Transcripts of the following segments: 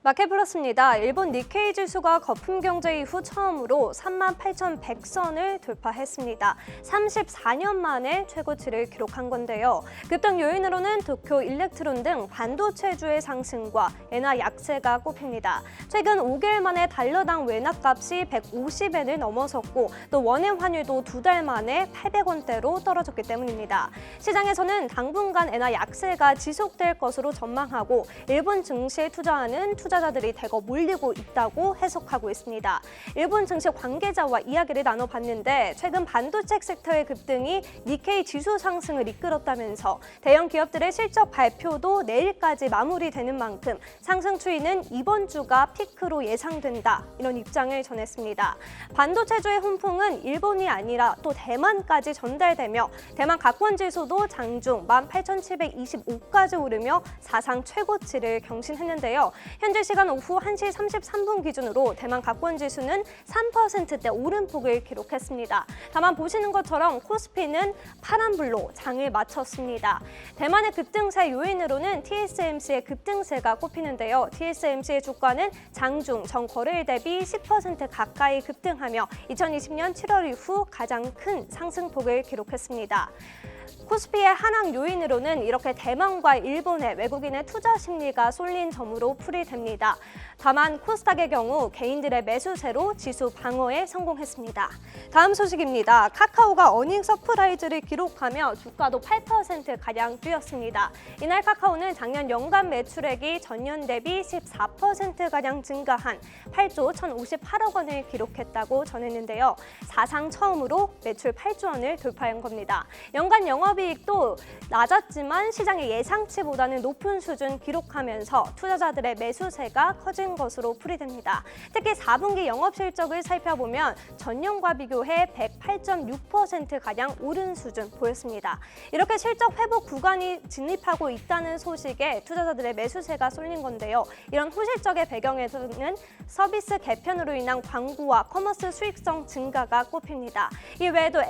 마켓플러스입니다. 일본 니케이 지수가 거품 경제 이후 처음으로 38,100선을 돌파했습니다. 34년 만에 최고치를 기록한 건데요. 급등 요인으로는 도쿄 일렉트론 등 반도체주의 상승과 엔화 약세가 꼽힙니다. 최근 5개월 만에 달러당 외납값이 150엔을 넘어섰고 또 원엔 환율도 2달 만에 800원대로 떨어졌기 때문입니다. 시장에서는 당분간 엔화 약세가 지속될 것으로 전망하고 일본 증시에 투자하는 투자자들이 대거 몰리고 있다고 해석하고 있습니다. 일본 증시 관계자와 이야기를 나눠봤는데 최근 반도체 섹터의 급등이 니케이 지수 상승을 이끌었다면서 대형 기업들의 실적 발표도 내일까지 마무리되는 만큼 상승 추이는 이번 주가 피크로 예상된다. 이런 입장을 전했습니다. 반도체주의 훈풍은 일본이 아니라 또 대만까지 전달되며 대만 각권 지수도 장중 18,725까지 오르며 사상 최고치를 경신했는데요. 현재 시간 오후 1시 33분 기준으로 대만 각권 지수는 3%대 오름폭을 기록했습니다. 다만 보시는 것처럼 코스피는 파란불로 장을 마쳤습니다. 대만의 급등세 요인으로는 TSMC의 급등세가 꼽히는데요. TSMC의 주가는 장중 전 거래일 대비 10% 가까이 급등하며 2020년 7월 이후 가장 큰 상승폭을 기록했습니다. 코스피의 하락 요인으로는 이렇게 대만과 일본의 외국인의 투자 심리가 쏠린 점으로 풀이됩니다. 다만 코스닥의 경우 개인들의 매수세로 지수 방어에 성공했습니다. 다음 소식입니다. 카카오가 어닝 서프라이즈를 기록하며 주가도 8%가량 뛰었습니다. 이날 카카오는 작년 연간 매출액이 전년 대비 14%가량 증가한 8조 1,058억 원을 기록했다고 전했는데요. 사상 처음으로 매출 8조 원을 돌파한 겁니다. 연간 영업이익도 낮았지만 시장의 예상치보다는 높은 수준 기록하면서 투자자들의 매수세가 커진 것으로 풀이됩니다. 특히 4분기 영업실적을 살펴보면 전년과 비교해 108.6%가량 오른 수준 보였습니다. 이렇게 실적 회복 구간이 진입하고 있다는 소식에 투자자들의 매수세가 쏠린 건데요. 이런 호실적의 배경에서는 서비스 개편으로 인한 광고와 커머스 수익성 증가가 꼽힙니다. 이외에도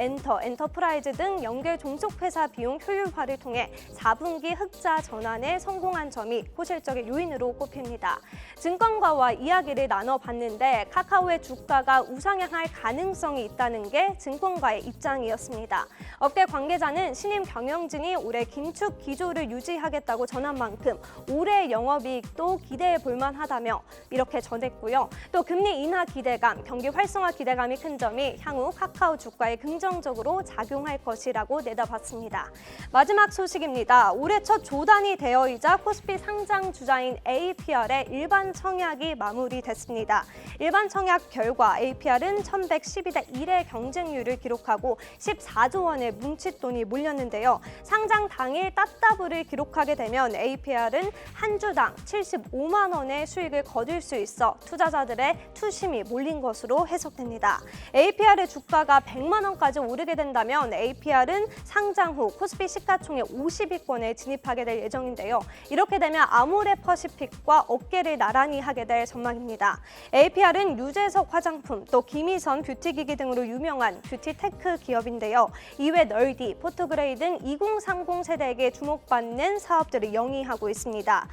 엔터프라이즈 등 연계 종속회사 비용 효율화를 통해 4분기 흑자 전환에 성공한 점이 호실적의 요인으로 꼽힙니다. 증권가와 이야기를 나눠봤는데 카카오의 주가가 우상향할 가능성이 있다는 게 증권가의 입장이었습니다. 업계 관계자는 신임 경영진이 올해 긴축 기조를 유지하겠다고 전한 만큼 올해 영업이익도 기대해 볼 만하다며 이렇게 전했고요. 또 금리 인하 기대감, 경기 활성화 기대감이 큰 점이 향후 카카오 주가에 긍정적으로 작용할 것이라고 내다봤습니다. 마지막 소식입니다. 올해 첫 조단이 되어이자 코스피 상장 주자인 APR의 일반 청약이 마무리됐습니다. 일반 청약 결과 APR은 1,112대 1의 경쟁률을 기록하고 14조 원의 뭉칫돈이 몰렸는데요. 상장 당일 따따블을 기록하게 되면 APR은 한 주당 75만 원의 수익을 거둘 수 있어 투자자들의 투심이 몰린 것으로 해석됩니다. APR의 주가가 100만 원까지 오르게 된다면 APR은 상장 후 코스피 시가총액 50위권에 진입하게 될 예정인데요. 이렇게 되면 아모레퍼시픽과 어깨를 나란히 하게 될 전망입니다. APR은 유재석 화장품, 또 김희선 뷰티기기 등으로 유명한 뷰티테크 기업인데요. 이외 널디, 포토그레이 등 2030 세대에게 주목받는 사업들을 영위하고 있습니다.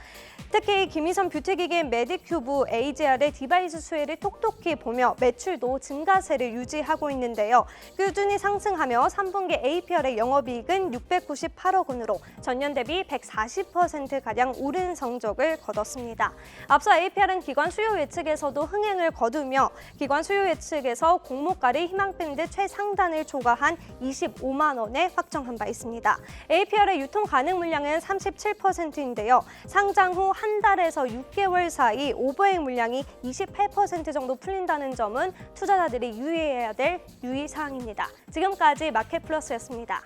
특히 김희선 뷰티기기인 메디큐브 AGR의 디바이스 수혜를 톡톡히 보며 매출도 증가세를 유지하고 있는데요. 꾸준히 상승하며 3분기 APR의 영업이익은 698억 원으로 전년 대비 140%가량 오른 성적을 거뒀습니다. 앞서 APR은 기관 수요 예측에서도 흥행을 거두며 기관 수요 예측에서 공모가를 희망밴 듯 최상단을 초과한 25만 원에 확정한 바 있습니다. APR의 유통 가능 물량은 37%인데요. 상장 후 한 달에서 6개월 사이 오버행 물량이 28% 정도 풀린다는 점은 투자자들이 유의해야 될 유의사항입니다. 지금까지 마켓플러스였습니다.